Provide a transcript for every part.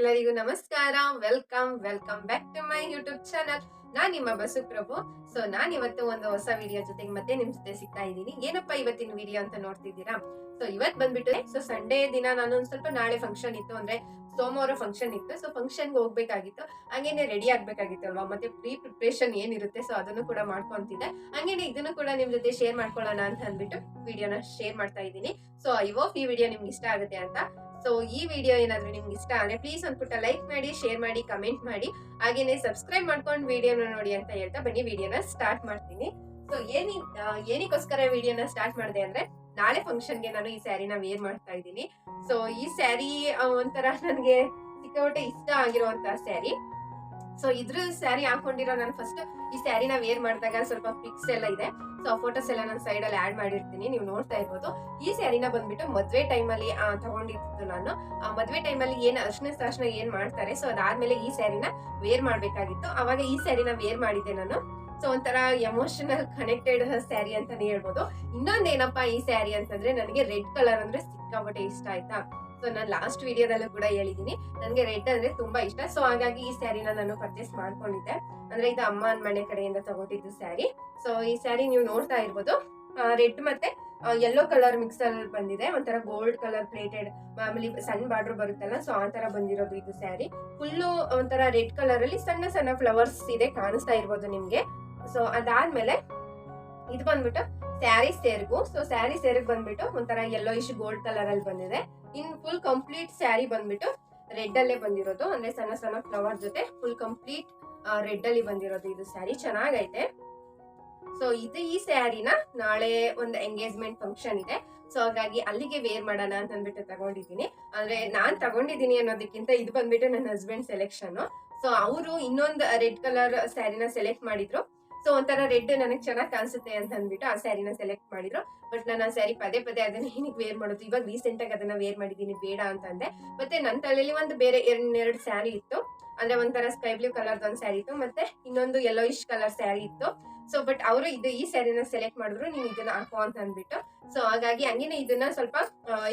ಎಲ್ಲರಿಗೂ ನಮಸ್ಕಾರ. Welcome back to my YouTube channel. ನಾನ್ ನಿಮ್ಮ ಬಸು ಪ್ರಭು. ಸೊ ನಾನ್ ಇವತ್ತು ಒಂದು ಹೊಸ ವಿಡಿಯೋ ಜೊತೆಗೆ ಮತ್ತೆ ನಿಮ್ ಜೊತೆ ಸಿಗ್ತಾ ಇದ್ದೀನಿ. ಏನಪ್ಪಾ ಇವತ್ತಿನ ವಿಡಿಯೋ ಅಂತ ನೋಡ್ತಿದ್ದೀರಾ? ಸೊ ಇವತ್ ಬಂದ್ಬಿಟ್ಟು ಸೊ ಸಂಡೇ ದಿನ ನಾನು ಒಂದ್ ಸ್ವಲ್ಪ ನಾಳೆ ಫಂಕ್ಷನ್ ಇತ್ತು, ಅಂದ್ರೆ ಸೋಮವಾರ ಫಂಕ್ಷನ್ ಇತ್ತು. ಸೊ ಫಂಕ್ಷನ್ಗೆ ಹೋಗ್ಬೇಕಾಗಿತ್ತು, ಹಂಗೇನೆ ರೆಡಿ ಆಗ್ಬೇಕಾಗಿತ್ತು ಅಲ್ವಾ, ಮತ್ತೆ ಪ್ರಿಪರೇಷನ್ ಏನಿರುತ್ತೆ ಸೊ ಅದನ್ನು ಕೂಡ ಮಾಡ್ಕೊಂತಿದ್ದೆ. ಹಂಗೇನೆ ಇದನ್ನು ಕೂಡ ನಿಮ್ ಜೊತೆ ಶೇರ್ ಮಾಡ್ಕೊಳ್ಳೋಣ ಅಂತ ಅಂದ್ಬಿಟ್ಟು ವಿಡಿಯೋನ ಶೇರ್ ಮಾಡ್ತಾ ಇದ್ದೀನಿ. ಸೊ ಐ ಹೋಪ್ ಈ ವಿಡಿಯೋ ನಿಮ್ಗೆ ಇಷ್ಟ ಆಗುತ್ತೆ ಅಂತ. ಸೊ ಈ ವಿಡಿಯೋ ಏನಾದ್ರೂ ನಿಮ್ಗೆ ಇಷ್ಟ ಅಂದ್ರೆ ಪ್ಲೀಸ್ ಒಂದ್ ಪುಟ್ಟ ಲೈಕ್ ಮಾಡಿ, ಶೇರ್ ಮಾಡಿ, ಕಮೆಂಟ್ ಮಾಡಿ, ಹಾಗೇನೆ ಸಬ್ಸ್ಕ್ರೈಬ್ ಮಾಡ್ಕೊಂಡು ವಿಡಿಯೋನ ನೋಡಿ ಅಂತ ಹೇಳ್ತಾ ಬನ್ನಿ ವಿಡಿಯೋನ ಸ್ಟಾರ್ಟ್ ಮಾಡ್ತೀನಿ. ಸೊ ಏನಕ್ಕೋಸ್ಕರ ವಿಡಿಯೋನ ಸ್ಟಾರ್ಟ್ ಮಾಡಿದೆ ಅಂದ್ರೆ, ನಾಳೆ ಫಂಕ್ಷನ್ಗೆ ನಾನು ಈ ಸ್ಯಾರಿನ ವೇರ್ ಮಾಡ್ತಾ ಇದ್ದೀನಿ. ಸೊ ಈ ಸ್ಯಾರಿ ಒಂಥರ ನನ್ಗೆ ಸಿಕ್ಕಾಪಟ್ಟೆ ಇಷ್ಟ ಆಗಿರುವಂತ ಸ್ಯಾರಿ. ಸೊ ಇದ್ರ ಸ್ಯಾರಿ ಹಾಕೊಂಡಿರೋ ನಾನು ಫಸ್ಟ್ ಈ ಸ್ಯಾರಿನ ವೇರ್ ಮಾಡಿದಾಗ ಸ್ವಲ್ಪ ಪಿಕ್ಸ್ ಎಲ್ಲ ಇದೆ. ಸೊ ಫೋಟೋಸ್ ಎಲ್ಲ ನಾನು ಸೈಡ್ ಅಲ್ಲಿ ಆಡ್ ಮಾಡಿರ್ತೀನಿ, ನೀವು ನೋಡ್ತಾ ಇರ್ಬೋದು. ಈ ಸ್ಯಾರಿನ ಬಂದ್ಬಿಟ್ಟು ಮದ್ವೆ ಟೈಮ್ ಅಲ್ಲಿ ತಗೊಂಡಿದ್ದು ನಾನು. ಮದ್ವೆ ಟೈಮ್ ಅಲ್ಲಿ ಏನ್ ಅರ್ಶಿನ ಏನ್ ಮಾಡ್ತಾರೆ, ಸೊ ಅದಾದ್ಮೇಲೆ ಈ ಸ್ಯಾರಿನ ವೇರ್ ಮಾಡ್ಬೇಕಾಗಿತ್ತು. ಅವಾಗ ಈ ಸ್ಯಾರಿನ ವೇರ್ ಮಾಡಿದ್ದೆ ನಾನು. ಸೊ ಒಂಥರ ಎಮೋಷನಲ್ ಕನೆಕ್ಟೆಡ್ ಸ್ಯಾರಿ ಅಂತಾನೆ ಹೇಳ್ಬೋದು. ಇನ್ನೊಂದೇನಪ್ಪಾ ಈ ಸ್ಯಾರಿ ಅಂತಂದ್ರೆ, ನನಗೆ ರೆಡ್ ಕಲರ್ ಅಂದ್ರೆ ಸಿಕ್ಕಾಪಟ್ಟೆ ಇಷ್ಟ ಆಯ್ತಾ. ಸೊ ನಾನು ಲಾಸ್ಟ್ ವಿಡಿಯೋದಲ್ಲೂ ಕೂಡ ಹೇಳಿದೀನಿ, ನನ್ಗೆ ರೆಡ್ ಅಂದ್ರೆ ತುಂಬಾ ಇಷ್ಟ. ಸೊ ಹಾಗಾಗಿ ಈ ಸ್ಯಾರಿನ ನಾನು ಪರ್ಚೇಸ್ ಮಾಡ್ಕೊಂಡಿದ್ದೆ. ಅಂದ್ರೆ ಇದು ಅಮ್ಮನ ಮನೆ ಕಡೆಯಿಂದ ತಗೊಂಡಿದ್ದು ಸ್ಯಾರಿ. ಸೊ ಈ ಸ್ಯಾರಿ ನೀವು ನೋಡ್ತಾ ಇರ್ಬೋದು, ರೆಡ್ ಮತ್ತೆ ಯೆಲ್ಲೋ ಕಲರ್ ಮಿಕ್ಸ್ ಅಲ್ಲಿ ಬಂದಿದೆ. ಒಂಥರ ಗೋಲ್ಡ್ ಕಲರ್ ಪ್ಲೇಟೆಡ್ ಮಾಮೂಲಿ ಸಣ್ಣ ಬಾರ್ಡರ್ ಬರುತ್ತಲ್ಲ, ಸೊ ಆ ತರ ಬಂದಿರೋದು ಇದು ಸ್ಯಾರಿ. ಫುಲ್ಲು ಒಂಥರ ರೆಡ್ ಕಲರ್ ಅಲ್ಲಿ ಸಣ್ಣ ಸಣ್ಣ ಫ್ಲವರ್ಸ್ ಇದೆ, ಕಾಣಿಸ್ತಾ ಇರ್ಬೋದು ನಿಮ್ಗೆ. ಸೊ ಅದಾದ್ಮೇಲೆ ಇದು ಬಂದ್ಬಿಟ್ಟು ಸ್ಯಾರಿ ಸೇರ್ಗು. ಸೊ ಸ್ಯಾರಿ ಸೇರ್ಗ್ ಬಂದ್ಬಿಟ್ಟು ಒಂಥರ ಯೆಲ್ಲೋ ಇಶ್ ಗೋಲ್ಡ್ ಕಲರ್ ಅಲ್ಲಿ ಬಂದಿದೆ. ಇನ್ ಫುಲ್ ಕಂಪ್ಲೀಟ್ ಸ್ಯಾರಿ ಬಂದ್ಬಿಟ್ಟು ರೆಡ್ ಅಲ್ಲೇ ಬಂದಿರೋದು, ಅಂದ್ರೆ ಸಣ್ಣ ಸಣ್ಣ ಫ್ಲವರ್ ಜೊತೆ ಫುಲ್ ಕಂಪ್ಲೀಟ್ ರೆಡ್ ಅಲ್ಲಿ ಬಂದಿರೋದು ಇದು ಸ್ಯಾರಿ. ಚೆನ್ನಾಗೈತೆ. ಸೊ ಈ ಸ್ಯಾರಿನ ನಾಳೆ ಒಂದು ಎಂಗೇಜ್ಮೆಂಟ್ ಫಂಕ್ಷನ್ ಇದೆ. ಸೊ ಹಾಗಾಗಿ ಅಲ್ಲಿಗೆ ವೇರ್ ಮಾಡೋಣ ಅಂತ ಅಂದ್ಬಿಟ್ಟು ತಗೊಂಡಿದ್ದೀನಿ. ಅಂದ್ರೆ ನಾನ್ ತಗೊಂಡಿದ್ದೀನಿ ಅನ್ನೋದಕ್ಕಿಂತ ಇದು ಬಂದ್ಬಿಟ್ಟು ನನ್ನ ಹಸ್ಬೆಂಡ್ ಸೆಲೆಕ್ಷನ್. ಸೊ ಅವರು ಇನ್ನೊಂದು ರೆಡ್ ಕಲರ್ ಸ್ಯಾರಿನ ಸೆಲೆಕ್ಟ್ ಮಾಡಿದ್ರು. ಸೊ ಒಂಥರ ರೆಡ್ ನನಗೆ ಚೆನ್ನಾಗಿ ಕಾಣಿಸುತ್ತೆ ಅಂತ ಅಂದ್ಬಿಟ್ಟು ಆ ಸ್ಯಾರಿನ ಸೆಲೆಕ್ಟ್ ಮಾಡಿದ್ರು. ಬಟ್ ನಾನು ಆ ಸ್ಯಾರಿ ಪದೇ ಅದನ್ನ ಏನಕ್ಕೆ ವೇರ್ ಮಾಡೋದು, ಇವಾಗ ರೀಸೆಂಟ್ ಆಗಿ ಅದನ್ನ ವೇರ್ ಮಾಡಿದ್ದೀನಿ, ಬೇಡ ಅಂತ ಅಂದೆ. ಮತ್ತೆ ನನ್ನ ತಲೆಯಲ್ಲಿ ಒಂದು ಬೇರೆ ಎರಡು ಸ್ಯಾರಿ ಇತ್ತು. ಅಂದ್ರೆ ಒಂಥರ ಸ್ಕೈ ಬ್ಲೂ ಕಲರ್ ಒಂದು ಸ್ಯಾರಿ ಇತ್ತು, ಮತ್ತೆ ಇನ್ನೊಂದು ಯೆಲ್ಲೋಯಿಶ್ ಕಲರ್ ಸ್ಯಾರಿ ಇತ್ತು. ಸೊ ಬಟ್ ಅವರು ಈ ಸ್ಯಾರಿನ ಸೆಲೆಕ್ಟ್ ಮಾಡಿದ್ರು, ನೀನ್ ಇದನ್ನ ಹಾಕೋ ಅಂತ ಅಂದ್ಬಿಟ್ಟು. ಸೊ ಹಾಗಾಗಿ ಹಂಗೇನೆ ಇದನ್ನ ಸ್ವಲ್ಪ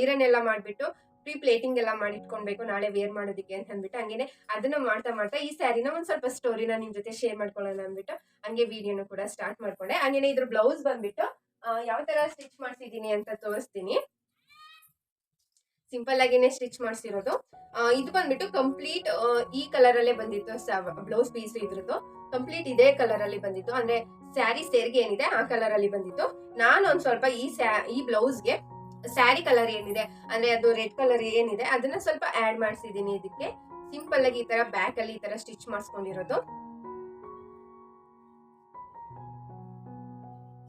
ಐರನ್ ಎಲ್ಲ ಮಾಡ್ಬಿಟ್ಟು ಪ್ರೀ ಪ್ಲೇಟಿಂಗ್ ಎಲ್ಲ ಮಾಡಿಟ್ಕೊಳ್ಬೇಕು ನಾಳೆ ವೇರ್ ಮಾಡೋದಕ್ಕೆ ಅಂತ ಅಂದ್ಬಿಟ್ಟು. ಹಂಗೇನೆ ಅದನ್ನ ಮಾಡ್ತಾ ಈ ಸ್ಯಾರಿನ ಒಂದ್ ಸ್ವಲ್ಪ ಸ್ಟೋರಿನ ನಿಮ್ ಜೊತೆ ಶೇರ್ ಮಾಡ್ಕೊಳ್ಳೋಣ ಅಂದ್ಬಿಟ್ಟು ಹಂಗೆ ವಿಡಿಯೋನು ಕೂಡ ಸ್ಟಾರ್ಟ್ ಮಾಡ್ಕೊಂಡೆ. ಹಂಗೇನೆ ಇದ್ರ ಬ್ಲೌಸ್ ಬಂದ್ಬಿಟ್ಟು ಯಾವ ತರ ಸ್ಟಿಚ್ ಮಾಡ್ಸಿದೀನಿ ಅಂತ ತೋರಿಸ್ತೀನಿ. ಸಿಂಪಲ್ ಆಗಿನೇ ಸ್ಟಿಚ್ ಮಾಡ್ಸಿರೋದು. ಇದು ಬಂದ್ಬಿಟ್ಟು ಕಂಪ್ಲೀಟ್ ಈ ಕಲರ್ ಅಲ್ಲೇ ಬಂದಿತ್ತು ಬ್ಲೌಸ್ ಪೀಸ್. ಇದ್ರದ್ದು ಕಂಪ್ಲೀಟ್ ಇದೇ ಕಲರ್ ಅಲ್ಲಿ ಬಂದಿತ್ತು, ಅಂದ್ರೆ ಸ್ಯಾರಿ ಸೇರ್ಗೆ ಏನಿದೆ ಆ ಕಲರ್ ಅಲ್ಲಿ ಬಂದಿತ್ತು. ನಾನು ಒಂದ್ ಸ್ವಲ್ಪ ಈ ಬ್ಲೌಸ್ಗೆ ಸ್ಯಾರಿ ಕಲರ್ ಏನಿದೆ, ಅಂದ್ರೆ ಅದು ರೆಡ್ ಕಲರ್ ಏನಿದೆ ಅದನ್ನ ಸ್ವಲ್ಪ ಆಡ್ ಮಾಡ್ಸಿದೀನಿ ಇದಕ್ಕೆ. ಸಿಂಪಲ್ ಆಗಿ ಈ ತರ ಬ್ಯಾಕ್ ಅಲ್ಲಿ ಈ ತರ ಸ್ಟಿಚ್ ಮಾಡಿಸ್ಕೊಂಡಿರೋದು.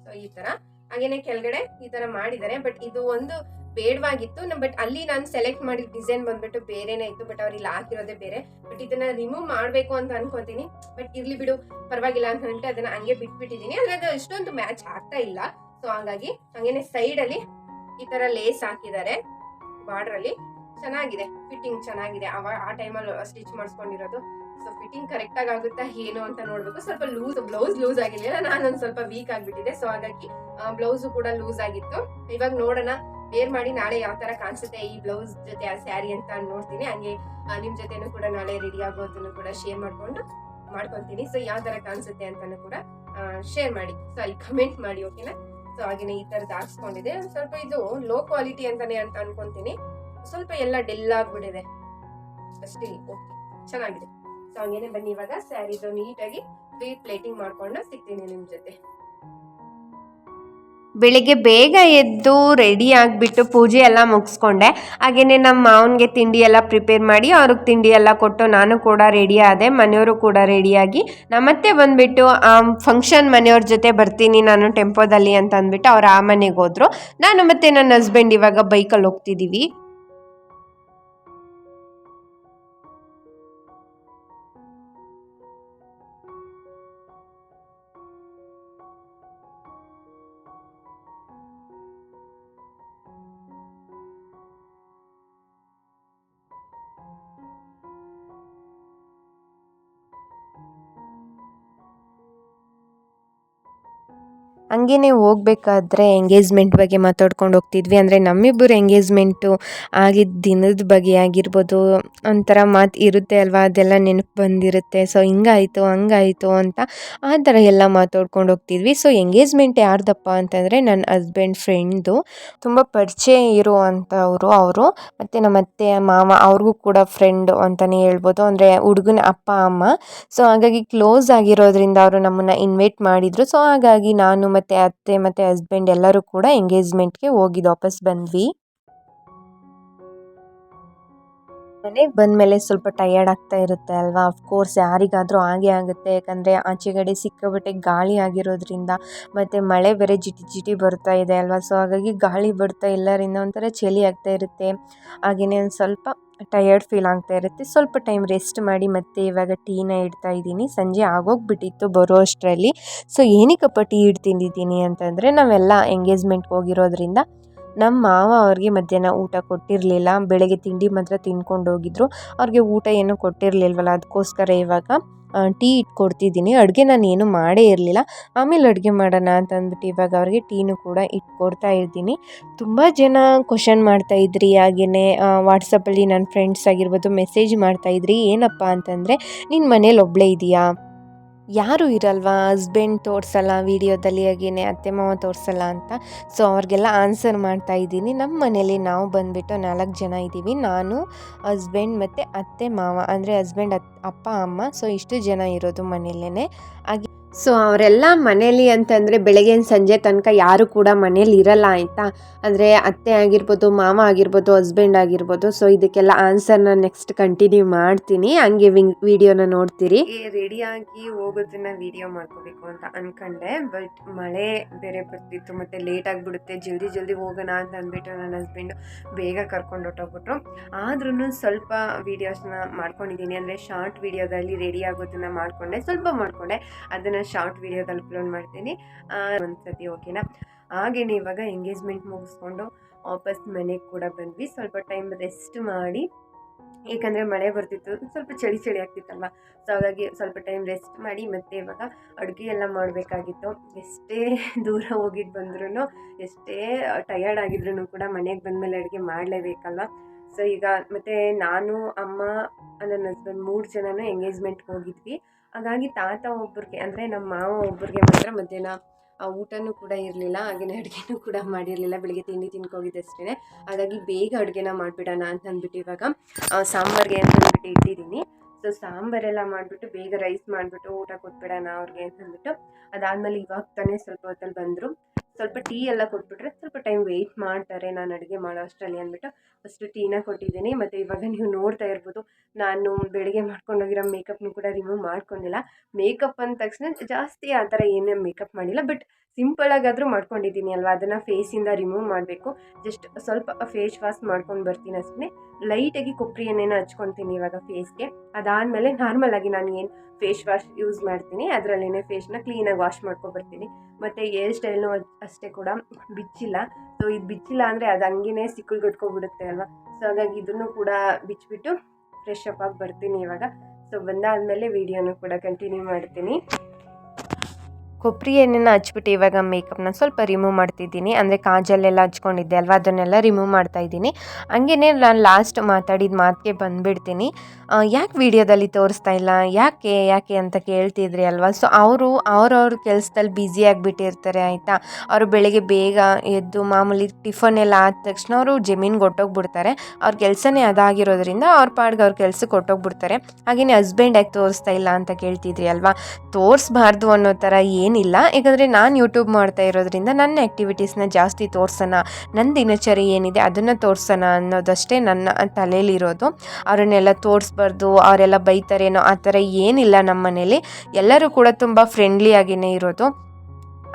ಸೊ ಈ ತರ ಹಾಗೇನೆ ಕೆಳಗಡೆ ಈ ತರ ಮಾಡಿದ್ದಾರೆ. ಬಟ್ ಇದು ಒಂದು ಬೇಡವಾಗಿತ್ತು. ಬಟ್ ಅಲ್ಲಿ ನಾನು ಸೆಲೆಕ್ಟ್ ಮಾಡಿದ ಡಿಸೈನ್ ಬಂದ್ಬಿಟ್ಟು ಬೇರೆನೇ ಇತ್ತು, ಬಟ್ ಅವ್ರು ಇಲ್ಲಿ ಹಾಕಿರೋದೇ ಬೇರೆ. ಬಟ್ ಇದನ್ನ ರಿಮೂವ್ ಮಾಡ್ಬೇಕು ಅಂತ ಅನ್ಕೋತೀನಿ. ಬಟ್ ಇರ್ಲಿ ಬಿಡು, ಪರವಾಗಿಲ್ಲ ಅಂತ ಹೇಳ್ಬಿಟ್ಟು ಅದನ್ನ ಹಂಗೆ ಬಿಟ್ಬಿಟ್ಟಿದೀನಿ. ಅಂದ್ರೆ ಅದು ಎಷ್ಟೊಂದು ಮ್ಯಾಚ್ ಆಗ್ತಾ ಇಲ್ಲ. ಸೊ ಹಾಗಾಗಿ ಹಂಗೇನೆ ಸೈಡ್ ಅಲ್ಲಿ ಈ ತರ ಲೇಸ್ ಹಾಕಿದ್ದಾರೆ ಬಾರ್ಡರ್ ಅಲ್ಲಿ. ಚೆನ್ನಾಗಿದೆ, ಫಿಟ್ಟಿಂಗ್ ಚೆನ್ನಾಗಿದೆ. ಆ ಟೈಮಲ್ಲಿ ಸ್ಟಿಚ್ ಮಾಡಿಸ್ಕೊಂಡಿರೋದು. ಸೊ ಫಿಟ್ಟಿಂಗ್ ಕರೆಕ್ಟ್ ಆಗಿ ಆಗುತ್ತಾ ಏನು ಅಂತ ನೋಡ್ಬೇಕು. ಸ್ವಲ್ಪ ಬ್ಲೌಸ್ ಲೂಸ್ ಆಗಿರ್ಲಿಲ್ಲ, ನಾನೊಂದ್ ಸ್ವಲ್ಪ ವೀಕ್ ಆಗ್ಬಿಟ್ಟಿದೆ. ಸೊ ಹಾಗಾಗಿ ಬ್ಲೌಸ್ ಕೂಡ ಲೂಸ್ ಆಗಿತ್ತು. ಇವಾಗ ನೋಡೋಣ ವೇರ್ ಮಾಡಿ ನಾಳೆ ಯಾವ ತರ ಕಾಣಿಸುತ್ತೆ ಈ ಬ್ಲೌಸ್ ಜೊತೆ ಆ ಸ್ಯಾರಿ ಅಂತ ನೋಡ್ತೀನಿ. ಹಂಗೆ ನಿಮ್ ಜೊತೆನೂ ಕೂಡ ನಾಳೆ ರೆಡಿ ಆಗೋದನ್ನು ಕೂಡ ಶೇರ್ ಮಾಡ್ಕೊಂತೀನಿ. ಸೊ ಯಾವ ತರ ಕಾಣಿಸುತ್ತೆ ಅಂತಾನು ಕೂಡ ಶೇರ್ ಮಾಡಿ, ಸಾರಿ ಕಮೆಂಟ್ ಮಾಡಿ, ಓಕೆನಾ. ಸೊ ಹಾಗೇನೆ ಈ ತರದ್ ಹಾಕ್ಸ್ಕೊಂಡಿದೆ. ಸ್ವಲ್ಪ ಇದು ಲೋ ಕ್ವಾಲಿಟಿ ಅಂತಾನೆ ಅಂತ ಅನ್ಕೊಂತೀನಿ. ಸ್ವಲ್ಪ ಎಲ್ಲ ಡೆಲ್ ಆಗ್ಬಿಟ್ಟಿದೆ ಅಷ್ಟೇ. ಓಕೆ, ಚೆನ್ನಾಗಿದೆ. ಸೊ ಹಂಗೇನೆ ಬನ್ನಿ ಇವಾಗ ಸ್ಯಾರಿದು ನೀಟಾಗಿ ಪ್ರೀ ಪ್ಲೇಟಿಂಗ್ ಮಾಡ್ಕೊಂಡು ಸಿಗ್ತೀನಿ ನಿಮ್ ಜೊತೆ. ಬೆಳಿಗ್ಗೆ ಬೇಗ ಎದ್ದು ರೆಡಿ ಆಗಿಬಿಟ್ಟು ಪೂಜೆ ಎಲ್ಲ ಮುಗಿಸ್ಕೊಂಡೆ. ಹಾಗೆಯೇ ನಮ್ಮ ಮಾವನಿಗೆ ತಿಂಡಿ ಎಲ್ಲ ಪ್ರಿಪೇರ್ ಮಾಡಿ ಅವ್ರಿಗೆ ತಿಂಡಿ ಎಲ್ಲ ಕೊಟ್ಟು ನಾನು ಕೂಡ ರೆಡಿ ಆದೆ. ಮನೆಯವರು ಕೂಡ ರೆಡಿಯಾಗಿ ನಮ್ಮತ್ತೆ ಬಂದುಬಿಟ್ಟು ಫಂಕ್ಷನ್ ಮನೆಯವ್ರ ಜೊತೆ ಬರ್ತೀನಿ ನಾನು ಟೆಂಪೋದಲ್ಲಿ ಅಂತ ಅಂದ್ಬಿಟ್ಟು ಅವ್ರು ಆ ಮನೆಗೆ ಹೋದರು. ನಾನು ಮತ್ತು ನನ್ನ ಹಸ್ಬೆಂಡ್ ಇವಾಗ ಬೈಕಲ್ಲಿ ಹೋಗ್ತಿದ್ದೀವಿ. ಹಂಗೇ ಹೋಗ್ಬೇಕಾದ್ರೆ ಎಂಗೇಜ್ಮೆಂಟ್ ಬಗ್ಗೆ ಮಾತಾಡ್ಕೊಂಡು ಹೋಗ್ತಿದ್ವಿ. ಅಂದರೆ ನಮ್ಮಿಬ್ಬರು ಎಂಗೇಜ್ಮೆಂಟು ಆಗಿದ್ದ ದಿನದ ಬಗ್ಗೆ ಆಗಿರ್ಬೋದು, ಒಂಥರ ಮಾತು ಇರುತ್ತೆ ಅಲ್ವಾ, ಅದೆಲ್ಲ ನೆನಪು ಬಂದಿರುತ್ತೆ. ಸೊ ಹಿಂಗಾಯಿತು ಹಂಗಾಯಿತು ಅಂತ ಆ ಥರ ಎಲ್ಲ ಮಾತಾಡ್ಕೊಂಡು ಹೋಗ್ತಿದ್ವಿ. ಸೊ ಎಂಗೇಜ್ಮೆಂಟ್ ಯಾರ್ದಪ್ಪ ಅಂತಂದರೆ ನನ್ನ ಹಸ್ಬೆಂಡ್ ಫ್ರೆಂಡ್ದು, ತುಂಬ ಪರಿಚಯ ಇರುವಂಥವ್ರು ಅವರು. ಮತ್ತು ನಮ್ಮ ಅತ್ತೆ ಮಾವ ಅವ್ರಿಗೂ ಕೂಡ ಫ್ರೆಂಡು ಅಂತಲೇ ಹೇಳ್ಬೋದು, ಅಂದರೆ ಹುಡುಗನ ಅಪ್ಪ ಅಮ್ಮ. ಸೊ ಹಾಗಾಗಿ ಕ್ಲೋಸ್ ಆಗಿರೋದ್ರಿಂದ ಅವರು ನಮ್ಮನ್ನು ಇನ್ವೈಟ್ ಮಾಡಿದರು. ಸೊ ಹಾಗಾಗಿ ನಾನು ಮತ್ತು ಅತ್ತೆ ಮತ್ತು ಹಸ್ಬೆಂಡ್ ಎಲ್ಲರೂ ಕೂಡ ಎಂಗೇಜ್ಮೆಂಟ್ಗೆ ಹೋಗಿದ್ದು ವಾಪಸ್ ಬಂದ್ವಿ. ಮನೆಗೆ ಬಂದಮೇಲೆ ಸ್ವಲ್ಪ ಟಯರ್ಡ್ ಆಗ್ತಾ ಇರುತ್ತೆ ಅಲ್ವಾ, ಅಫ್ಕೋರ್ಸ್ ಯಾರಿಗಾದರೂ ಹಾಗೆ ಆಗುತ್ತೆ. ಯಾಕಂದರೆ ಆಚೆಗಡೆ ಸಿಕ್ಕಾಪಟ್ಟೆ ಗಾಳಿ ಆಗಿರೋದ್ರಿಂದ, ಮತ್ತು ಮಳೆ ಬೇರೆ ಜಿಟಿ ಜಿಟಿ ಬರ್ತಾ ಇದೆ ಅಲ್ವಾ. ಸೊ ಹಾಗಾಗಿ ಗಾಳಿ ಬರ್ತಾ ಎಲ್ಲರಿಂದ ಒಂಥರ ಚಳಿ ಆಗ್ತಾ ಇರುತ್ತೆ. ಹಾಗೆಯೇ ಒಂದು ಸ್ವಲ್ಪ ಟಯರ್ಡ್ ಫೀಲ್ ಆಗ್ತಾ ಇರುತ್ತೆ. ಸ್ವಲ್ಪ ಟೈಮ್ ರೆಸ್ಟ್ ಮಾಡಿ ಮತ್ತೆ ಇವಾಗ ಟೀನ ಇಡ್ತಾ ಇದ್ದೀನಿ. ಸಂಜೆ ಆಗೋಗ್ಬಿಟ್ಟಿತ್ತು ಬರೋ ಅಷ್ಟರಲ್ಲಿ. ಸೊ ಏನಕ್ಕಪ್ಪ ಟೀ ಇಡ್ತಿದ್ದೀನಿ ಅಂತಂದರೆ, ನಾವೆಲ್ಲ ಎಂಗೇಜ್ಮೆಂಟ್ಗೆ ಹೋಗಿರೋದ್ರಿಂದ ನಮ್ಮ ಮಾವ ಅವ್ರಿಗೆ ಮಧ್ಯಾಹ್ನ ಊಟ ಕೊಟ್ಟಿರಲಿಲ್ಲ. ಬೆಳಗ್ಗೆ ತಿಂಡಿ ಮಾತ್ರ ತಿನ್ಕೊಂಡು ಹೋಗಿದ್ರು. ಅವ್ರಿಗೆ ಊಟ ಏನೂ ಕೊಟ್ಟಿರಲಿಲ್ವಲ್ಲ, ಅದಕ್ಕೋಸ್ಕರ ಇವಾಗ ಟೀ ಇಟ್ಕೊಡ್ತಿದ್ದೀನಿ. ಅಡುಗೆ ನಾನು ಏನೂ ಮಾಡೇ ಇರಲಿಲ್ಲ, ಆಮೇಲೆ ಅಡುಗೆ ಮಾಡೋಣ ಅಂತ ಅಂದ್ಬಿಟ್ಟು ಇವಾಗ ಅವ್ರಿಗೆ ಟೀನು ಕೂಡ ಇಟ್ಕೊಡ್ತಾ ಇದ್ದೀನಿ. ತುಂಬ ಜನ ಕ್ವಶನ್ ಮಾಡ್ತಾಯಿದ್ರಿ, ಹಾಗೆಯೇ ವಾಟ್ಸಪ್ಪಲ್ಲಿ ನನ್ನ ಫ್ರೆಂಡ್ಸ್ ಆಗಿರ್ಬೋದು ಮೆಸೇಜ್ ಮಾಡ್ತಾಯಿದ್ರಿ, ಏನಪ್ಪ ಅಂತಂದರೆ ನೀನು ಮನೇಲಿ ಒಬ್ಬಳೇ ಇದೆಯಾ, ಯಾರೂ ಇರಲ್ವಾ, ಹಸ್ಬೆಂಡ್ ತೋರಿಸಲ್ಲ ವೀಡಿಯೋದಲ್ಲಿ, ಹಾಗೆಯೇ ಅತ್ತೆ ಮಾವ ತೋರಿಸಲ್ಲ ಅಂತ. ಸೊ ಅವ್ರಿಗೆಲ್ಲ ಆನ್ಸರ್ ಮಾಡ್ತಾ ಇದ್ದೀನಿ. ನಮ್ಮ ಮನೇಲಿ ನಾವು ಬಂದುಬಿಟ್ಟು 4 ಜನ ಇದ್ದೀವಿ. ನಾನು, ಹಸ್ಬೆಂಡ್ ಮತ್ತು ಅತ್ತೆ ಮಾವ, ಅಂದರೆ ಹಸ್ಬೆಂಡ್ ಅಪ್ಪ ಅಮ್ಮ. ಸೊ ಇಷ್ಟು ಜನ ಇರೋದು ಮನೆಯಲ್ಲೇ. ಹಾಗೆ ಸೊ ಅವರೆಲ್ಲ ಮನೇಲಿ ಅಂತಂದರೆ ಬೆಳಗ್ಗೆಯಿಂದ ಸಂಜೆ ತನಕ ಯಾರು ಕೂಡ ಮನೇಲಿ ಇರಲ್ಲ ಆಯಿತಾ. ಅಂದರೆ ಅತ್ತೆ ಆಗಿರ್ಬೋದು, ಮಾವ ಆಗಿರ್ಬೋದು, ಹಸ್ಬೆಂಡ್ ಆಗಿರ್ಬೋದು. ಸೊ ಇದಕ್ಕೆಲ್ಲ ಆನ್ಸರ್ನ ನೆಕ್ಸ್ಟ್ ಕಂಟಿನ್ಯೂ ಮಾಡ್ತೀನಿ, ಹಂಗೆ ವಿಡಿಯೋನ ನೋಡ್ತೀರಿ. ರೆಡಿಯಾಗಿ ಹೋಗೋದನ್ನ ವಿಡಿಯೋ ಮಾಡ್ಕೋಬೇಕು ಅಂತ ಅಂದ್ಕೊಂಡೆ, ಬಟ್ ಮಳೆ ಬೇರೆ ಬರ್ತಿತ್ತು ಮತ್ತು ಲೇಟ್ ಆಗಿಬಿಡುತ್ತೆ, ಜಲ್ದಿ ಹೋಗೋಣ ಅಂತ ಅಂದ್ಬಿಟ್ಟು ನನ್ನ ಹಸ್ಬೆಂಡು ಬೇಗ ಕರ್ಕೊಂಡು ಹೊಟ್ಟೋಗ್ಬಿಟ್ರು. ಆದ್ರೂ ಸ್ವಲ್ಪ ವೀಡಿಯೋಸ್ನ ಮಾಡ್ಕೊಂಡಿದ್ದೀನಿ. ಅಂದರೆ ಶಾರ್ಟ್ ವೀಡಿಯೋದಲ್ಲಿ ರೆಡಿ ಆಗೋದನ್ನ ಮಾಡ್ಕೊಂಡೆ, ಅದನ್ನು ಶಾರ್ಟ್ ವೀಡಿಯೋದಲ್ಲಿ ಅಪ್ಲೋಡ್ ಮಾಡ್ತೀನಿ ಒಂದ್ಸತಿ, ಓಕೆನಾ. ಹಾಗೆಯೇ ಇವಾಗ ಎಂಗೇಜ್ಮೆಂಟ್ ಮುಗಿಸ್ಕೊಂಡು ವಾಪಸ್ ಮನೆಗೆ ಕೂಡ ಬಂದ್ವಿ. ಸ್ವಲ್ಪ ಟೈಮ್ ರೆಸ್ಟ್ ಮಾಡಿ, ಏಕೆಂದರೆ ಮಳೆ ಬರ್ತಿತ್ತು, ಸ್ವಲ್ಪ ಚಳಿ ಆಗ್ತಿತ್ತಲ್ವ. ಸೊ ಹಾಗಾಗಿ ಸ್ವಲ್ಪ ಟೈಮ್ ರೆಸ್ಟ್ ಮಾಡಿ ಮತ್ತೆ ಇವಾಗ ಅಡುಗೆ ಎಲ್ಲ ಮಾಡಬೇಕಾಗಿತ್ತು. ಎಷ್ಟೇ ದೂರ ಹೋಗಿದ್ದು ಬಂದ್ರೂ, ಎಷ್ಟೇ ಟಯರ್ಡ್ ಆಗಿದ್ರು ಕೂಡ ಮನೆಗೆ ಬಂದಮೇಲೆ ಅಡುಗೆ ಮಾಡಲೇಬೇಕಲ್ವ. ಸೊ ಈಗ ಮತ್ತು ನಾನು, ಅಮ್ಮ, ನನ್ನ ಹಸ್ಬೆಂಡ್ 3 ಜನನೂ ಎಂಗೇಜ್ಮೆಂಟ್ಗೆ ಹೋಗಿದ್ವಿ. ಹಾಗಾಗಿ ತಾತ ಒಬ್ಬರಿಗೆ, ಅಂದರೆ ನಮ್ಮ ಮಾವ ಒಬ್ಬರಿಗೆ ಮಾತ್ರ ಮಧ್ಯಾಹ್ನ ಊಟನೂ ಕೂಡ ಇರಲಿಲ್ಲ, ಹಾಗೆಯೇ ಅಡುಗೆನೂ ಕೂಡ ಮಾಡಿರಲಿಲ್ಲ. ಬೆಳಿಗ್ಗೆ ತಿಂಡಿ ತಿನ್ಕೋಗಿದ್ದಷ್ಟೇ. ಹಾಗಾಗಿ ಬೇಗ ಅಡುಗೆನ ಮಾಡಿಬಿಡೋಣ ಅಂತ ಅಂದ್ಬಿಟ್ಟು ಇವಾಗ ಸಾಂಬಾರಿಗೆ ಅಂತ ಅಂದ್ಬಿಟ್ಟು ಇಟ್ಟಿದ್ದೀನಿ. ಸೊ ಸಾಂಬಾರೆಲ್ಲ ಮಾಡಿಬಿಟ್ಟು ಬೇಗ ರೈಸ್ ಮಾಡಿಬಿಟ್ಟು ಊಟ ಕೊಟ್ಬಿಡೋಣ ಅವ್ರಿಗೆ ಅಂತ ಅಂದ್ಬಿಟ್ಟು, ಅದಾದಮೇಲೆ ಇವಾಗ ತಾನೇ ಸ್ವಲ್ಪ ಹೊತ್ತಲ್ಲಿ ಬಂದರು. ಸ್ವಲ್ಪ ಟೀ ಎಲ್ಲ ಕೊಟ್ಬಿಟ್ರೆ ಸ್ವಲ್ಪ ಟೈಮ್ ವೆಯ್ಟ್ ಮಾಡ್ತಾರೆ ನಾನು ಅಡುಗೆ ಮಾಡೋ ಅಷ್ಟರಲ್ಲಿ ಅಂದ್ಬಿಟ್ಟು ಫಸ್ಟು ಟೀನ ಕೊಟ್ಟಿದ್ದೀನಿ. ಮತ್ತು ಇವಾಗ ನೀವು ನೋಡ್ತಾ ಇರ್ಬೋದು, ನಾನು ಬೆಳಗ್ಗೆ ಮಾಡ್ಕೊಂಡೋಗಿರೋ ಮೇಕಪ್ನು ಕೂಡ ರಿಮೂವ್ ಮಾಡ್ಕೊಂಡಿಲ್ಲ. ಮೇಕಪ್ ಅಂದ ತಕ್ಷಣ ಜಾಸ್ತಿ ಆ ಥರ ಏನೇ ಮೇಕಪ್ ಮಾಡಿಲ್ಲ, ಬಟ್ ಸಿಂಪಲಾಗಾದರೂ ಮಾಡ್ಕೊಂಡಿದ್ದೀನಿ ಅಲ್ವಾ, ಅದನ್ನು ಫೇಸಿಂದ ರಿಮೂವ್ ಮಾಡಬೇಕು. ಜಸ್ಟ್ ಸ್ವಲ್ಪ ಫೇಸ್ ವಾಶ್ ಮಾಡ್ಕೊಂಡು ಬರ್ತೀನಿ ಅಷ್ಟೇ. ಲೈಟಾಗಿ ಕೊಬ್ಬರಿ ಎಣ್ಣೆನ ಹಚ್ಕೊತೀನಿ ಇವಾಗ ಫೇಸ್ಗೆ. ಅದಾದಮೇಲೆ ನಾರ್ಮಲಾಗಿ ನಾನು ಏನು ಫೇಸ್ ವಾಶ್ ಯೂಸ್ ಮಾಡ್ತೀನಿ ಅದರಲ್ಲೇ ಫೇಸ್ನ ಕ್ಲೀನಾಗಿ ವಾಶ್ ಮಾಡ್ಕೊಬರ್ತೀನಿ. ಮತ್ತು ಹೇರ್ ಸ್ಟೈಲ್ನು ಅಷ್ಟೇ ಕೂಡ ಬಿಚ್ಚಿಲ್ಲ. ಸೊ ಇದು ಬಿಚ್ಚಿಲ್ಲ ಅಂದರೆ ಅದು ಹಂಗೇ ಸಿಕ್ಕುಳ್ಗಟ್ಕೊಬಿಡುತ್ತೆ ಅಲ್ವಾ. ಸೊ ಹಾಗಾಗಿ ಇದನ್ನು ಕೂಡ ಬಿಚ್ಚಿಬಿಟ್ಟು ಫ್ರೆಶ್ ಅಪ್ ಆಗಿ ಬರ್ತೀನಿ ಇವಾಗ. ಸೊ ಬಂದಾದಮೇಲೆ ವೀಡಿಯೋನು ಕೂಡ ಕಂಟಿನ್ಯೂ ಮಾಡ್ತೀನಿ. ಕೊಬ್ಬರಿ ಎಣ್ಣೆನ ಹಚ್ಬಿಟ್ಟು ಇವಾಗ ಮೇಕಪ್ನ ಸ್ವಲ್ಪ ರಿಮೂವ್ ಮಾಡ್ತಿದ್ದೀನಿ. ಅಂದರೆ ಕಾಜಲ್ಲೆಲ್ಲ ಹಚ್ಕೊಂಡಿದ್ದೆ ಅಲ್ವಾ, ಅದನ್ನೆಲ್ಲ ರಿಮೂವ್ ಮಾಡ್ತಾಯಿದ್ದೀನಿ. ಹಂಗೇ ನಾನು ಲಾಸ್ಟ್ ಮಾತಾಡಿದ ಮಾತಿಗೆ ಬಂದುಬಿಡ್ತೀನಿ. ಯಾಕೆ ವೀಡಿಯೋದಲ್ಲಿ ತೋರಿಸ್ತಾ ಇಲ್ಲ, ಯಾಕೆ ಅಂತ ಕೇಳ್ತಿದ್ರಿ ಅಲ್ವಾ. ಸೊ ಅವ್ರವ್ರ ಕೆಲಸದಲ್ಲಿ ಬ್ಯುಸಿ ಆಗಿಬಿಟ್ಟಿರ್ತಾರೆ ಆಯಿತಾ. ಅವರು ಬೆಳಗ್ಗೆ ಬೇಗ ಎದ್ದು ಮಾಮೂಲಿ ಟಿಫನ್ ಎಲ್ಲ ಆದ ತಕ್ಷಣ ಅವರು ಜಮೀನ್ಗೆ ಹೊಟ್ಟೋಗ್ಬಿಡ್ತಾರೆ. ಅವ್ರ ಕೆಲಸನೇ ಅದಾಗಿರೋದ್ರಿಂದ ಅವ್ರ ಪಾಡ್ಗೆ ಅವ್ರ ಕೆಲಸಕ್ಕೆ ಹೊಟ್ಟೋಗ್ಬಿಡ್ತಾರೆ. ಹಾಗೆಯೇ ಹಸ್ಬೆಂಡ್ ಯಾಕೆ ತೋರಿಸ್ತಾ ಇಲ್ಲ ಅಂತ ಕೇಳ್ತಿದ್ರಿ ಅಲ್ವಾ. ತೋರಿಸ್ಬಾರ್ದು ಅನ್ನೋ ಥರ ಏನಿಲ್ಲ, ಯಾಕಂದರೆ ನಾನು ಯೂಟ್ಯೂಬ್ ಮಾಡ್ತಾ ಇರೋದ್ರಿಂದ ನನ್ನ ಆ್ಯಕ್ಟಿವಿಟೀಸ್ನ ಜಾಸ್ತಿ ತೋರಿಸೋಣ, ನನ್ನ ದಿನಚರಿ ಏನಿದೆ ಅದನ್ನು ತೋರಿಸೋಣ ಅನ್ನೋದಷ್ಟೇ ನನ್ನ ತಲೆಯಲ್ಲಿರೋದು. ಅವರನ್ನೆಲ್ಲ ತೋರಿಸ್ಬಾರ್ದು, ಅವರೆಲ್ಲ ಬೈತಾರೇನೋ ಆ ಥರ ಏನಿಲ್ಲ. ನಮ್ಮ ಮನೇಲಿ ಎಲ್ಲರೂ ಕೂಡ ತುಂಬ ಫ್ರೆಂಡ್ಲಿಯಾಗಿಯೇ ಇರೋದು,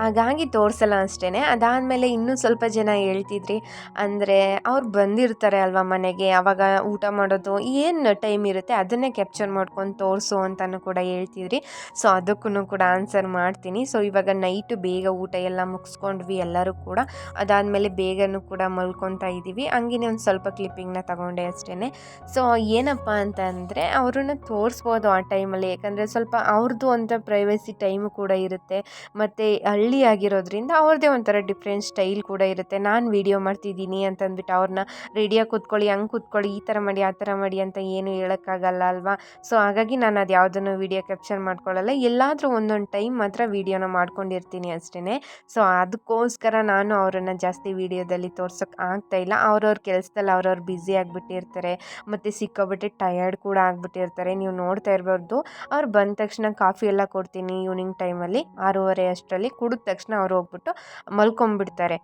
ಹಾಗಾಗಿ ತೋರಿಸಲ್ಲ ಅಷ್ಟೇ. ಅದಾದಮೇಲೆ ಇನ್ನೂ ಸ್ವಲ್ಪ ಜನ ಹೇಳ್ತಿದ್ರಿ, ಅಂದರೆ ಅವ್ರು ಬಂದಿರ್ತಾರೆ ಅಲ್ವಾ ಮನೆಗೆ, ಆವಾಗ ಊಟ ಮಾಡೋದು ಏನು ಟೈಮ್ ಇರುತ್ತೆ ಅದನ್ನೇ ಕ್ಯಾಪ್ಚರ್ ಮಾಡ್ಕೊಂಡು ತೋರಿಸು ಅಂತಲೂ ಕೂಡ ಹೇಳ್ತಿದ್ರಿ. ಸೊ ಅದಕ್ಕೂ ಕೂಡ ಆನ್ಸರ್ ಮಾಡ್ತೀನಿ. ಸೊ ಇವಾಗ ನೈಟು ಬೇಗ ಊಟ ಎಲ್ಲ ಮುಗಿಸ್ಕೊಂಡ್ವಿ ಎಲ್ಲರೂ ಕೂಡ. ಅದಾದಮೇಲೆ ಬೇಗನೂ ಕೂಡ ಮಲ್ಕೊತಾ ಇದ್ದೀವಿ. ಹಂಗೇ ಒಂದು ಸ್ವಲ್ಪ ಕ್ಲಿಪ್ಪಿಂಗ್ನ ತಗೊಂಡೆ ಅಷ್ಟೇ. ಸೊ ಏನಪ್ಪ ಅಂತ ಅಂದರೆ ಅವ್ರನ್ನ ತೋರಿಸ್ಬೋದು ಆ ಟೈಮಲ್ಲಿ, ಯಾಕಂದರೆ ಸ್ವಲ್ಪ ಅವ್ರದ್ದು ಅಂತ ಪ್ರೈವಸಿ ಟೈಮು ಕೂಡ ಇರುತ್ತೆ. ಮತ್ತು ಹಳ್ಳಿ ಆಗಿರೋದ್ರಿಂದ ಅವ್ರದ್ದೇ ಒಂಥರ ಡಿಫ್ರೆಂಟ್ ಸ್ಟೈಲ್ ಕೂಡ ಇರುತ್ತೆ. ನಾನು ವೀಡಿಯೋ ಮಾಡ್ತಿದ್ದೀನಿ ಅಂತಂದ್ಬಿಟ್ಟು ಅವ್ರನ್ನ ರೆಡಿಯಾಗಿ ಕೂತ್ಕೊಳ್ಳಿ, ಹಂಗೆ ಕೂತ್ಕೊಳ್ಳಿ, ಈ ಥರ ಮಾಡಿ ಆ ಥರ ಮಾಡಿ ಅಂತ ಏನು ಹೇಳೋಕ್ಕಾಗಲ್ಲ ಅಲ್ವಾ. ಸೊ ಹಾಗಾಗಿ ನಾನು ಅದು ಯಾವುದನ್ನು ವೀಡಿಯೋ ಕ್ಯಾಪ್ಚರ್ ಮಾಡ್ಕೊಳ್ಳಲ್ಲ. ಎಲ್ಲಾದರೂ ಒಂದೊಂದು ಟೈಮ್ ಮಾತ್ರ ವೀಡಿಯೋನ ಮಾಡ್ಕೊಂಡಿರ್ತೀನಿ ಅಷ್ಟೇ. ಸೊ ಅದಕ್ಕೋಸ್ಕರ ನಾನು ಅವರನ್ನು ಜಾಸ್ತಿ ವೀಡಿಯೋದಲ್ಲಿ ತೋರ್ಸೋಕ್ಕೆ ಆಗ್ತಾಯಿಲ್ಲ. ಅವ್ರವ್ರ ಕೆಲಸದಲ್ಲಿ ಅವ್ರವ್ರು ಬ್ಯುಸಿ ಆಗಿಬಿಟ್ಟಿರ್ತಾರೆ ಮತ್ತು ಸಿಕ್ಕಾಬಿಟ್ಟೆ ಟಯರ್ಡ್ ಕೂಡ ಆಗಿಬಿಟ್ಟಿರ್ತಾರೆ. ನೀವು ನೋಡ್ತಾ ಇರ್ಬೋದು, ಅವ್ರು ಬಂದ ತಕ್ಷಣ ಕಾಫಿ ಎಲ್ಲ ಕೊಡ್ತೀನಿ ಈವ್ನಿಂಗ್ ಟೈಮಲ್ಲಿ 6:30 ಅಷ್ಟರಲ್ಲಿ. ಕುಡಿದ ತಕ್ಷಣ ಅವ್ರು ಹೋಗ್ಬಿಟ್ಟು ಮಲ್ಕೊಂಬಿಡ್ತಾರೆ.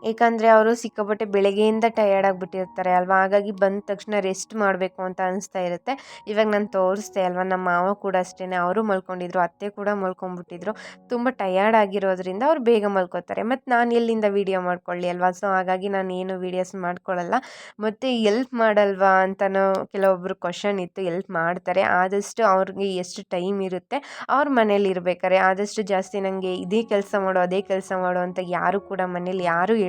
ಏಕೆಂದರೆ ಅವರು ಸಿಕ್ಕಾಪಟ್ಟೆ ಬೆಳಗ್ಗೆಯಿಂದ ಟಯರ್ಡ್ ಆಗಿಬಿಟ್ಟಿರ್ತಾರೆ ಅಲ್ವಾ. ಹಾಗಾಗಿ ಬಂದ ತಕ್ಷಣ ರೆಸ್ಟ್ ಮಾಡಬೇಕು ಅಂತ ಅನಿಸ್ತಾ ಇರುತ್ತೆ. ಇವಾಗ ನಾನು ತೋರಿಸ್ದೆ ಅಲ್ವಾ, ನಮ್ಮ ಮಾವ ಕೂಡ ಅಷ್ಟೇ, ಅವರು ಮಲ್ಕೊಂಡಿದ್ರು, ಅತ್ತೆ ಕೂಡ ಮಲ್ಕೊಂಡ್ಬಿಟ್ಟಿದ್ರು. ತುಂಬ ಟಯರ್ಡ್ ಆಗಿರೋದ್ರಿಂದ ಅವ್ರು ಬೇಗ ಮಲ್ಕೋತಾರೆ. ಮತ್ತು ನಾನು ಎಲ್ಲಿಂದ ವೀಡಿಯೋ ಮಾಡ್ಕೊಳ್ಳಿ ಅಲ್ವಾ. ಸೊ ಹಾಗಾಗಿ ನಾನು ಏನು ವೀಡಿಯೋಸ್ ಮಾಡ್ಕೊಳ್ಳಲ್ಲ. ಮತ್ತು ಎಲ್ಪ್ ಮಾಡಲ್ವಾ ಅಂತಲೂ ಕೆಲವೊಬ್ಬರು ಕ್ವಶನ್ ಇತ್ತು. ಎಲ್ಪ್ ಮಾಡ್ತಾರೆ, ಆದಷ್ಟು ಅವ್ರಿಗೆ ಎಷ್ಟು ಟೈಮ್ ಇರುತ್ತೆ ಅವ್ರ ಮನೇಲಿ ಇರ್ಬೇಕಾರೆ ಆದಷ್ಟು ಜಾಸ್ತಿ ನನಗೆ ಇದೇ ಕೆಲಸ ಮಾಡು ಅದೇ ಕೆಲಸ ಮಾಡು ಅಂತ ಯಾರು ಕೂಡ ಮನೇಲಿ ಯಾರೂ ಹೇಳಲ್ಲ.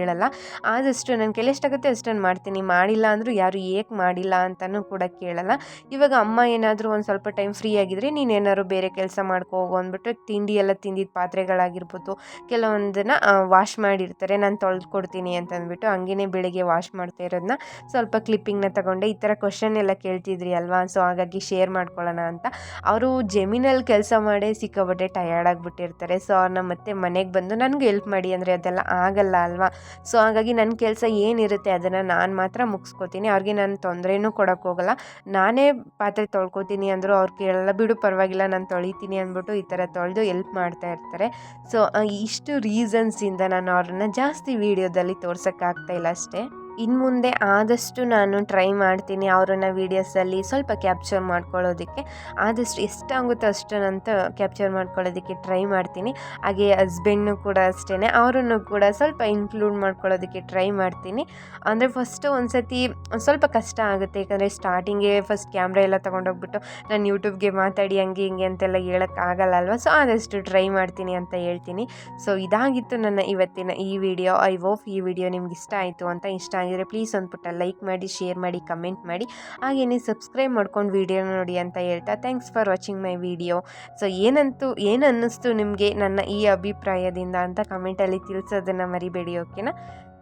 ಆದಷ್ಟು ನನ್ನ ಕೈಲಿ ಎಷ್ಟಾಗುತ್ತೆ ಅಷ್ಟನ್ನು ಮಾಡ್ತೀನಿ. ಮಾಡಿಲ್ಲ ಅಂದರೂ ಯಾರು ಏಕೆ ಮಾಡಿಲ್ಲ ಅಂತಲೂ ಕೂಡ ಕೇಳಲ್ಲ. ಇವಾಗ ಅಮ್ಮ ಏನಾದರೂ ಒಂದು ಸ್ವಲ್ಪ ಟೈಮ್ ಫ್ರೀ ಆಗಿದ್ರೆ ನೀನೇನಾದ್ರು ಬೇರೆ ಕೆಲಸ ಮಾಡ್ಕೊ ಹೋಗು ಅಂದ್ಬಿಟ್ಟು ತಿಂಡಿ ಎಲ್ಲ ತಿಂದಿದ್ದ ಪಾತ್ರೆಗಳಾಗಿರ್ಬೋದು ಕೆಲವೊಂದನ್ನು ವಾಶ್ ಮಾಡಿರ್ತಾರೆ, ನಾನು ತೊಳೆದು ಕೊಡ್ತೀನಿ ಅಂತಂದ್ಬಿಟ್ಟು ಹಂಗೇ ಬೆಳಿಗ್ಗೆ ವಾಶ್ ಮಾಡ್ತಾ ಇರೋದನ್ನ ಸ್ವಲ್ಪ ಕ್ಲಿಪ್ಪಿಂಗ್ನ ತಗೊಂಡೆ. ಈ ಥರ ಕ್ವಶನ್ ಎಲ್ಲ ಕೇಳ್ತಿದ್ರಿ ಅಲ್ವಾ. ಸೊ ಹಾಗಾಗಿ ಶೇರ್ ಮಾಡ್ಕೊಳ್ಳೋಣ ಅಂತ. ಅವರು ಜಮೀನಲ್ಲಿ ಕೆಲಸ ಮಾಡೇ ಸಿಕ್ಕಾಬಟ್ಟೆ ಟಯರ್ಡ್ ಆಗಿಬಿಟ್ಟಿರ್ತಾರೆ. ಸೊ ಅವ್ರನ್ನ ಮತ್ತೆ ಮನೆಗೆ ಬಂದು ನನಗೆ ಹೆಲ್ಪ್ ಮಾಡಿ ಅಂದರೆ ಅದೆಲ್ಲ ಆಗಲ್ಲ ಅಲ್ವಾ. ಸೊ ಹಾಗಾಗಿ ನನ್ನ ಕೆಲಸ ಏನಿರುತ್ತೆ ಅದನ್ನು ನಾನು ಮಾತ್ರ ಮುಗಿಸ್ಕೋತೀನಿ. ಅವ್ರಿಗೆ ನಾನು ತೊಂದರೆನೂ ಕೊಡೋಕ್ಕೋಗಲ್ಲ. ನಾನೇ ಪಾತ್ರೆ ತೊಳ್ಕೊತೀನಿ ಅಂದರೂ ಅವ್ರು ಕೇಳಲ್ಲ, ಬಿಡು ಪರವಾಗಿಲ್ಲ ನಾನು ತೊಳಿತೀನಿ ಅಂದ್ಬಿಟ್ಟು ಈ ಥರ ತೊಳೆದು ಎಲ್ಪ್ ಮಾಡ್ತಾ ಇರ್ತಾರೆ. ಸೊ ಇಷ್ಟು ರೀಸನ್ಸಿಂದ ನಾನು ಅವ್ರನ್ನ ಜಾಸ್ತಿ ವೀಡಿಯೋದಲ್ಲಿ ತೋರ್ಸೋಕ್ಕಾಗ್ತಾಯಿಲ್ಲ ಅಷ್ಟೇ. ಇನ್ನು ಮುಂದೆ ಆದಷ್ಟು ನಾನು ಟ್ರೈ ಮಾಡ್ತೀನಿ ಅವರನ್ನು ವೀಡಿಯೋಸಲ್ಲಿ ಸ್ವಲ್ಪ ಕ್ಯಾಪ್ಚರ್ ಮಾಡ್ಕೊಳ್ಳೋದಕ್ಕೆ. ಆದಷ್ಟು ಎಷ್ಟಾಗುತ್ತೋ ಅಷ್ಟನ್ನಂತ ಕ್ಯಾಪ್ಚರ್ ಮಾಡ್ಕೊಳ್ಳೋದಕ್ಕೆ ಟ್ರೈ ಮಾಡ್ತೀನಿ. ಹಾಗೆ ಹಸ್ಬೆಂಡ್ನು ಕೂಡ ಅಷ್ಟೇ, ಅವರನ್ನು ಕೂಡ ಸ್ವಲ್ಪ ಇನ್ಕ್ಲೂಡ್ ಮಾಡ್ಕೊಳ್ಳೋದಕ್ಕೆ ಟ್ರೈ ಮಾಡ್ತೀನಿ. ಅಂದರೆ ಫಸ್ಟು ಒಂದು ಸತಿ ಸ್ವಲ್ಪ ಕಷ್ಟ ಆಗುತ್ತೆ, ಯಾಕಂದರೆ ಸ್ಟಾರ್ಟಿಂಗೇ ಫಸ್ಟ್ ಕ್ಯಾಮ್ರಾ ಎಲ್ಲ ತೊಗೊಂಡೋಗ್ಬಿಟ್ಟು ನಾನು ಯೂಟ್ಯೂಬ್ಗೆ ಮಾತಾಡಿ ಹಂಗೆ ಹಿಂಗೆ ಅಂತೆಲ್ಲ ಹೇಳೋಕ್ಕಾಗಲ್ಲ ಅಲ್ವಾ. ಸೊ ಆದಷ್ಟು ಟ್ರೈ ಮಾಡ್ತೀನಿ ಅಂತ ಹೇಳ್ತೀನಿ. ಸೊ ಇದಾಗಿತ್ತು ನನ್ನ ಇವತ್ತಿನ ಈ ವಿಡಿಯೋ. ಐ ಹೋಪ್ ಈ ವಿಡಿಯೋ ನಿಮ್ಗೆ ಇಷ್ಟ ಆಯಿತು ಅಂತ. ಇಷ್ಟ ಆಗಿದ್ರೆ ಪ್ಲೀಸ್ ಒಂದು ಪುಟ್ಟ ಲೈಕ್ ಮಾಡಿ, ಶೇರ್ ಮಾಡಿ, ಕಮೆಂಟ್ ಮಾಡಿ, ಹಾಗೆಯೇ ಸಬ್ಸ್ಕ್ರೈಬ್ ಮಾಡ್ಕೊಂಡು ವಿಡಿಯೋ ನೋಡಿ ಅಂತ ಹೇಳ್ತಾ thanks for watching my video. So ಏನು ಅನ್ನಿಸ್ತು ನಿಮಗೆ ನನ್ನ ಈ ಅಭಿಪ್ರಾಯದಿಂದ ಅಂತ ಕಮೆಂಟಲ್ಲಿ ತಿಳಿಸೋದನ್ನು ಮರಿಬೇಡಿ. ಓಕೆನಾ.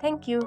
Thank you.